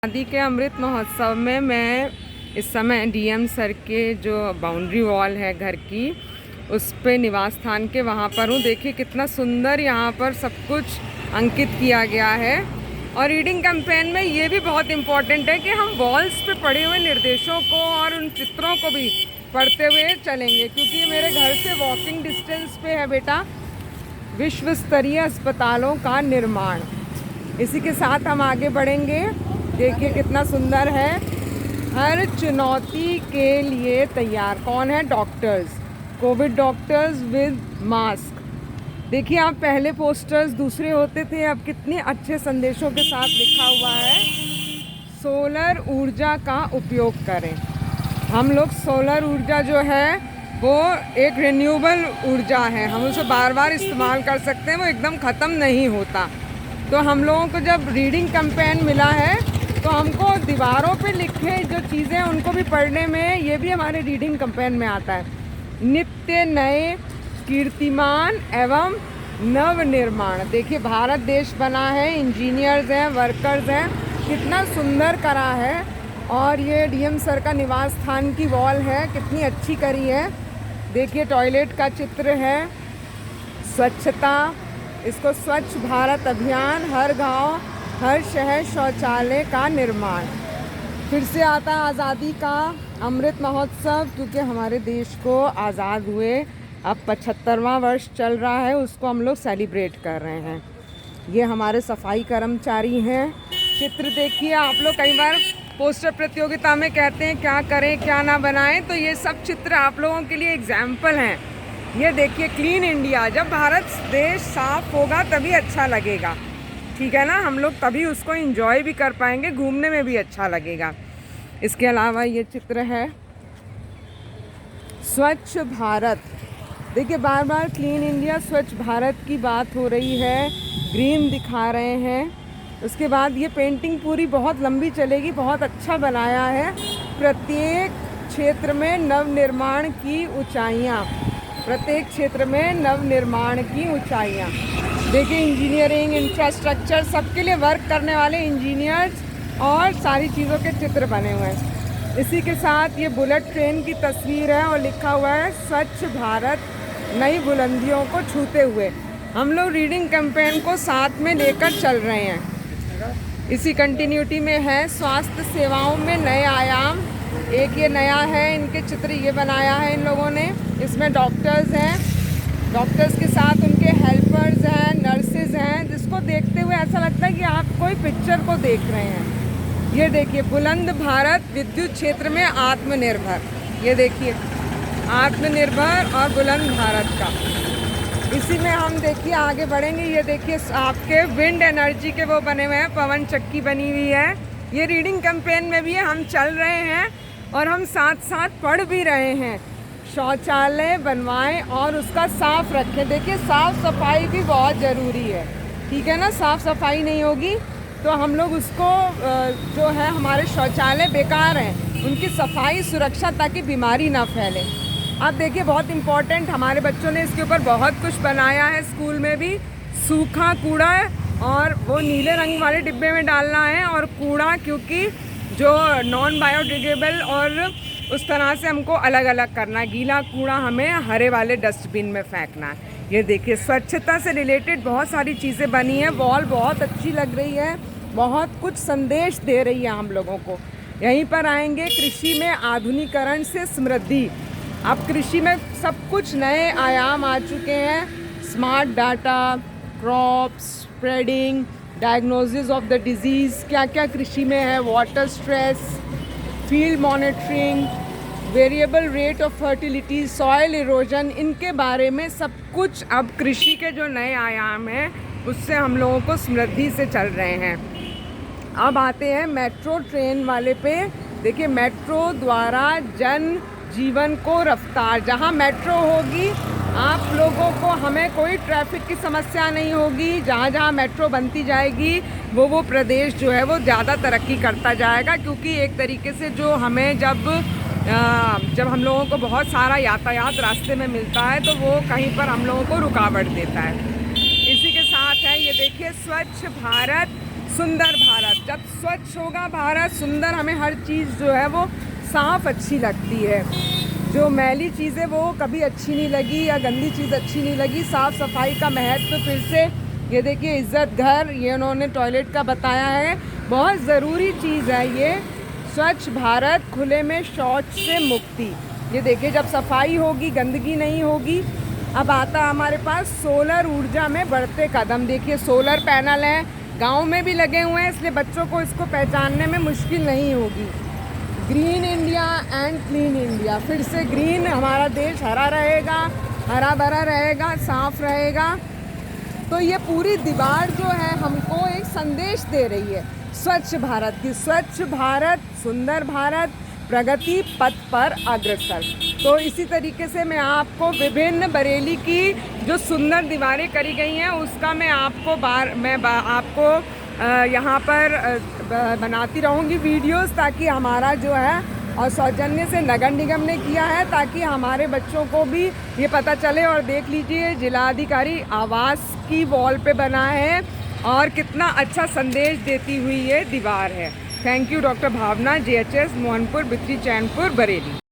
आज़ादी के अमृत महोत्सव में मैं इस समय डीएम सर के जो बाउंड्री वॉल है घर की, उस पे निवास स्थान के वहाँ पर हूँ। देखिए कितना सुंदर यहाँ पर सब कुछ अंकित किया गया है। और रीडिंग कैंपेन में ये भी बहुत इम्पॉर्टेंट है कि हम वॉल्स पे पढ़े हुए निर्देशों को और उन चित्रों को भी पढ़ते हुए चलेंगे, क्योंकि ये मेरे घर से वॉकिंग डिस्टेंस पे है बेटा विश्व स्तरीय अस्पतालों का निर्माण। इसी के साथ हम आगे बढ़ेंगे। देखिए कितना सुंदर है। हर चुनौती के लिए तैयार। कौन है? Doctors, Covid doctors with mask. देखिए आप पहले पोस्टर्स दूसरे होते थे, अब कितने अच्छे संदेशों के साथ लिखा हुआ है सोलर ऊर्जा का उपयोग करें। हम लोग सोलर ऊर्जा जो है वो एक रिन्यूएबल ऊर्जा है, हम उसे बार बार इस्तेमाल कर सकते हैं, वो एकदम ख़त्म नहीं होता। तो हम लोगों को जब रीडिंग कैंपेन मिला है तो हमको दीवारों पे लिखे जो चीज़ें हैं उनको भी पढ़ने में, ये भी हमारे रीडिंग कैंपेन में आता है। नित्य नए कीर्तिमान एवं नव निर्माण। देखिए भारत देश बना है, इंजीनियर्स हैं, वर्कर्स हैं, कितना सुंदर करा है। और ये डीएम सर का निवास स्थान की वॉल है, कितनी अच्छी करी है। देखिए टॉयलेट का चित्र है, स्वच्छता, इसको स्वच्छ भारत अभियान, हर गांव हर शहर शौचालय का निर्माण। फिर से आता है आज़ादी का अमृत महोत्सव, क्योंकि हमारे देश को आज़ाद हुए अब 75वां वर्ष चल रहा है, उसको हम लोग सेलिब्रेट कर रहे हैं। ये हमारे सफाई कर्मचारी हैं। चित्र देखिए आप लोग, कई बार पोस्टर प्रतियोगिता में कहते हैं क्या करें क्या ना बनाएं, तो ये सब चित्र आप लोगों के लिए एग्जाम्पल हैं। ये देखिए क्लीन इंडिया, जब भारत देश साफ होगा तभी अच्छा लगेगा, ठीक है ना, हम लोग तभी उसको एंजॉय भी कर पाएंगे, घूमने में भी अच्छा लगेगा। इसके अलावा ये चित्र है स्वच्छ भारत। देखिए बार बार क्लीन इंडिया स्वच्छ भारत की बात हो रही है, ग्रीन दिखा रहे हैं। उसके बाद ये पेंटिंग पूरी बहुत लंबी चलेगी, बहुत अच्छा बनाया है। प्रत्येक क्षेत्र में नवनिर्माण की ऊंचाइयाँ, प्रत्येक क्षेत्र में नवनिर्माण की ऊंचाइयाँ। देखिए इंजीनियरिंग, इंफ्रास्ट्रक्चर, सबके लिए वर्क करने वाले इंजीनियर्स और सारी चीज़ों के चित्र बने हुए हैं। इसी के साथ ये बुलेट ट्रेन की तस्वीर है और लिखा हुआ है स्वच्छ भारत नई बुलंदियों को छूते हुए। हम लोग रीडिंग कैंपेन को साथ में लेकर चल रहे हैं। इसी कंटिन्यूटी में है स्वास्थ्य सेवाओं में नए आयाम। एक ये नया है, इनके चित्र ये बनाया है इन लोगों ने। इसमें डॉक्टर्स हैं, डॉक्टर्स के साथ उनके हेल्पर्स हैं, नर्सेज हैं, जिसको देखते हुए ऐसा लगता है कि आप कोई पिक्चर को देख रहे हैं। ये देखिए बुलंद भारत विद्युत क्षेत्र में आत्मनिर्भर। ये देखिए आत्मनिर्भर और बुलंद भारत का, इसी में हम देखिए आगे बढ़ेंगे। ये देखिए आपके विंड एनर्जी के वो बने हुए हैं, पवन चक्की बनी हुई है। ये रीडिंग कैंपेन में भी हम चल रहे हैं और हम साथ साथ पढ़ भी रहे हैं। शौचालय बनवाएं और उसका साफ रखें। देखिए साफ सफाई भी बहुत ज़रूरी है, ठीक है ना। साफ सफाई नहीं होगी तो हम लोग उसको जो है हमारे शौचालय बेकार हैं, उनकी सफाई सुरक्षा ताकि बीमारी ना फैले। अब देखिए बहुत इम्पोर्टेंट, हमारे बच्चों ने इसके ऊपर बहुत कुछ बनाया है। स्कूल में भी सूखा कूड़ा और वो नीले रंग वाले डिब्बे में डालना है, और कूड़ा क्योंकि जो नॉन बायोडिग्रेडेबल और उस तरह से हमको अलग अलग करना है। गीला कूड़ा हमें हरे वाले डस्टबिन में फेंकना है। ये देखिए स्वच्छता से रिलेटेड बहुत सारी चीज़ें बनी हैं। वॉल बहुत अच्छी लग रही है, बहुत कुछ संदेश दे रही है हम लोगों को। यहीं पर आएंगे कृषि में आधुनिकीकरण से समृद्धि। अब कृषि में सब कुछ नए आयाम आ चुके हैं। Smart data, crop spreading, diagnosis of the disease, क्या क्या कृषि में है, water stress, field monitoring, variable rate of fertility, soil erosion, इनके बारे में सब कुछ अब कृषि के जो नए आयाम हैं उससे हम लोगों को समृद्धि से चल रहे हैं। अब आते हैं मेट्रो ट्रेन वाले पे। देखिए मेट्रो द्वारा जन जीवन को रफ्तार। जहाँ मेट्रो होगी आप लोगों को, हमें कोई ट्रैफिक की समस्या नहीं होगी। जहाँ जहाँ मेट्रो बनती जाएगी वो प्रदेश जो है वो ज़्यादा तरक्की करता जाएगा, क्योंकि एक तरीके से जो हमें जब हम लोगों को बहुत सारा यातायात रास्ते में मिलता है तो वो कहीं पर हम लोगों को रुकावट देता है। इसी के साथ है ये देखिए स्वच्छ भारत सुंदर भारत। जब स्वच्छ होगा भारत, सुंदर, हमें हर चीज़ जो है वो साफ़ अच्छी लगती है। जो मैली चीज़ें वो कभी अच्छी नहीं लगी या गंदी चीज़ अच्छी नहीं लगी। साफ़ सफाई का महत्व फिर से ये देखिए, इज़्ज़त घर, ये उन्होंने टॉयलेट का बताया है, बहुत ज़रूरी चीज़ है ये। स्वच्छ भारत, खुले में शौच से मुक्ति। ये देखिए, जब सफाई होगी, गंदगी नहीं होगी। अब आता हमारे पास सोलर ऊर्जा में बढ़ते कदम। देखिए सोलर पैनल हैं, गांव में भी लगे हुए हैं, इसलिए बच्चों को इसको पहचानने में मुश्किल नहीं होगी। Green India and clean India, फिर से ग्रीन, हमारा देश हरा रहेगा, हरा भरा रहेगा, साफ रहेगा। तो ये पूरी दीवार जो है हमको एक संदेश दे रही है स्वच्छ भारत की। स्वच्छ भारत, सुंदर भारत, प्रगति पथ पर अग्रसर। तो इसी तरीके से मैं आपको विभिन्न बरेली की जो सुंदर दीवारें करी गई हैं उसका मैं आपको आपको यहाँ पर बनाती रहूँगी वीडियोस, ताकि हमारा जो है, और सौजन्य से नगर निगम ने किया है, ताकि हमारे बच्चों को भी ये पता चले। और देख लीजिए, जिलाधिकारी आवास की वॉल पे बना है और कितना अच्छा संदेश देती हुई ये दीवार है। Thank you doctor Bhavna, JHS Mohanpur, Bikri Chainpur, Bareilly.